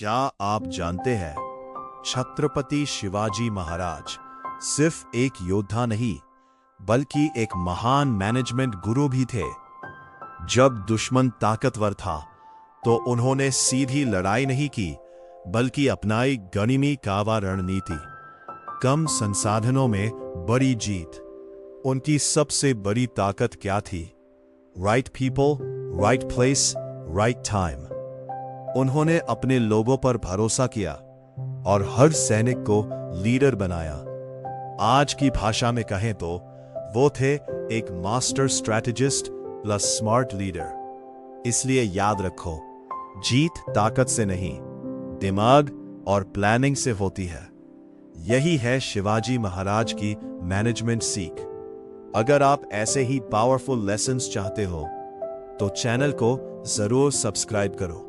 क्या आप जानते हैं, छत्रपति शिवाजी महाराज सिर्फ एक योद्धा नहीं बल्कि एक महान मैनेजमेंट गुरु भी थे। जब दुश्मन ताकतवर था तो उन्होंने सीधी लड़ाई नहीं की बल्कि अपनाई गनिमी कावा रणनीति। कम संसाधनों में बड़ी जीत। उनकी सबसे बड़ी ताकत क्या थी? Right people, right place, right time. उन्होंने अपने लोगों पर भरोसा किया और हर सैनिक को लीडर बनाया। आज की भाषा में कहें तो वो थे एक master strategist plus smart leader. इसलिए याद रखो, जीत ताकत से नहीं, दिमाग और प्लानिंग से होती है। यही है शिवाजी महाराज की मैनेजमेंट सीख। अगर आप ऐसे ही पावरफुल लेसन्स चाहते हो तो चैनल को जरूर सब्सक्राइब करो।